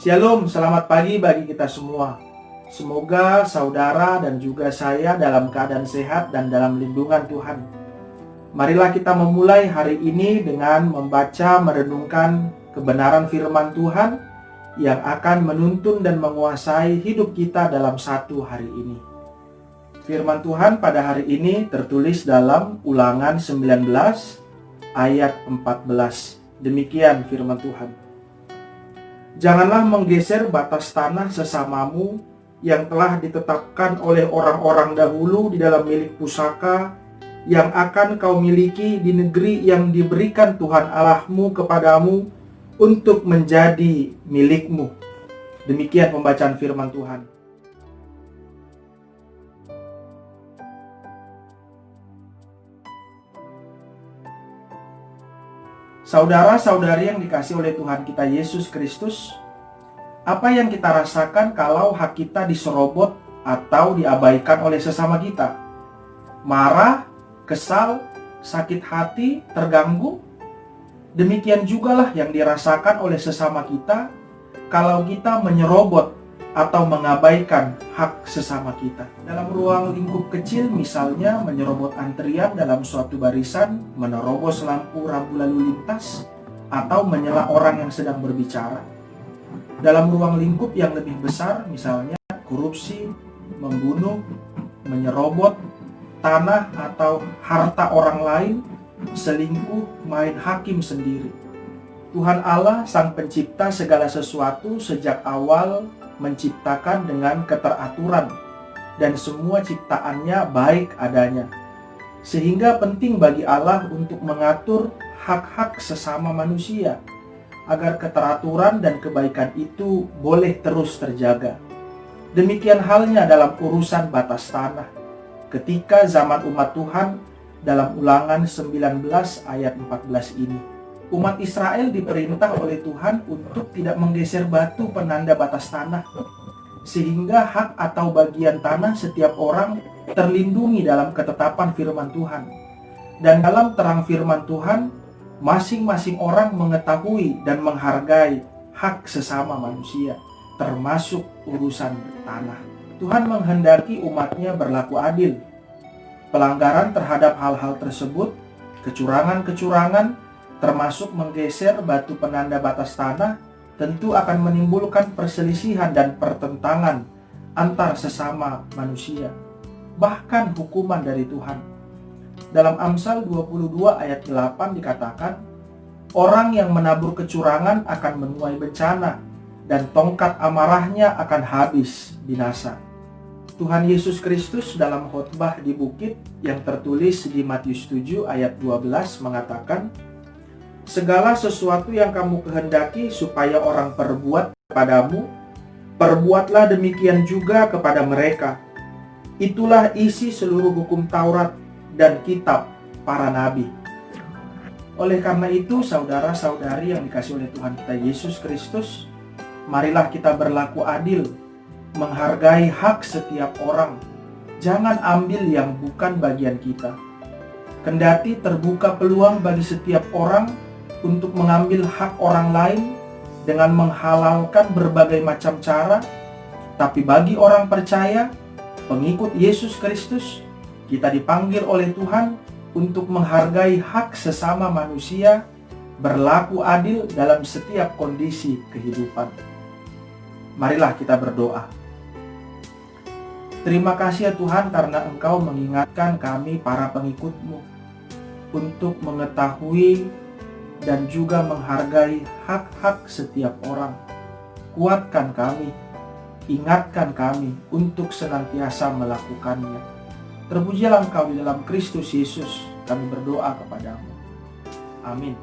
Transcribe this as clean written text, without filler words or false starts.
Shalom, selamat pagi bagi kita semua. Semoga saudara dan juga saya dalam keadaan sehat dan dalam lindungan Tuhan. Marilah kita memulai hari ini dengan membaca merenungkan kebenaran firman Tuhan yang akan menuntun dan menguasai hidup kita dalam satu hari ini. Firman Tuhan pada hari ini tertulis dalam Ulangan 19 ayat 14. Demikian firman Tuhan. Janganlah menggeser batas tanah sesamamu yang telah ditetapkan oleh orang-orang dahulu di dalam milik pusaka yang akan kau miliki di negeri yang diberikan Tuhan Allahmu kepadamu untuk menjadi milikmu. Demikian pembacaan firman Tuhan. Saudara-saudari yang dikasihi oleh Tuhan kita Yesus Kristus, apa yang kita rasakan kalau hak kita diserobot atau diabaikan oleh sesama kita? Marah, kesal, sakit hati, terganggu? Demikian jugalah yang dirasakan oleh sesama kita kalau kita menyerobot atau mengabaikan hak sesama kita. Dalam ruang lingkup kecil, misalnya menyerobot antrian dalam suatu barisan, menerobos lampu rambu lalu lintas, atau menyela orang yang sedang berbicara. Dalam ruang lingkup yang lebih besar, misalnya korupsi, membunuh, menyerobot tanah atau harta orang lain, selingkuh, main hakim sendiri. Tuhan Allah, Sang Pencipta segala sesuatu sejak awal menciptakan dengan keteraturan dan semua ciptaannya baik adanya. Sehingga penting bagi Allah untuk mengatur hak-hak sesama manusia agar keteraturan dan kebaikan itu boleh terus terjaga. Demikian halnya dalam urusan batas tanah. Ketika zaman umat Tuhan dalam Ulangan 19 ayat 14 ini. Umat Israel diperintah oleh Tuhan untuk tidak menggeser batu penanda batas tanah, sehingga hak atau bagian tanah setiap orang terlindungi dalam ketetapan firman Tuhan. Dan dalam terang firman Tuhan, masing-masing orang mengetahui dan menghargai hak sesama manusia, termasuk urusan tanah. Tuhan menghendaki umatnya berlaku adil. Pelanggaran terhadap hal-hal tersebut, kecurangan-kecurangan, termasuk menggeser batu penanda batas tanah, tentu akan menimbulkan perselisihan dan pertentangan antar sesama manusia, bahkan hukuman dari Tuhan. Dalam Amsal 22 ayat 8 dikatakan, orang yang menabur kecurangan akan menuai bencana, dan tongkat amarahnya akan habis binasa. Tuhan Yesus Kristus dalam khotbah di bukit yang tertulis di Matius 7 ayat 12 mengatakan, segala sesuatu yang kamu kehendaki supaya orang perbuat kepadamu, perbuatlah demikian juga kepada mereka. Itulah isi seluruh hukum Taurat dan kitab para nabi. Oleh karena itu, saudara-saudari yang dikasihi oleh Tuhan kita Yesus Kristus, marilah kita berlaku adil, menghargai hak setiap orang. Jangan ambil yang bukan bagian kita. Kendati terbuka peluang bagi setiap orang untuk mengambil hak orang lain dengan menghalalkan berbagai macam cara, tapi bagi orang percaya, pengikut Yesus Kristus, kita dipanggil oleh Tuhan untuk menghargai hak sesama manusia, berlaku adil dalam setiap kondisi kehidupan. Marilah kita berdoa. Terima kasih ya Tuhan karena Engkau mengingatkan kami para pengikut-Mu untuk mengetahui dan juga menghargai hak-hak setiap orang. Kuatkan kami, ingatkan kami untuk senantiasa melakukannya. Terpujilah Engkau di dalam Kristus Yesus, kami berdoa kepadamu. Amin.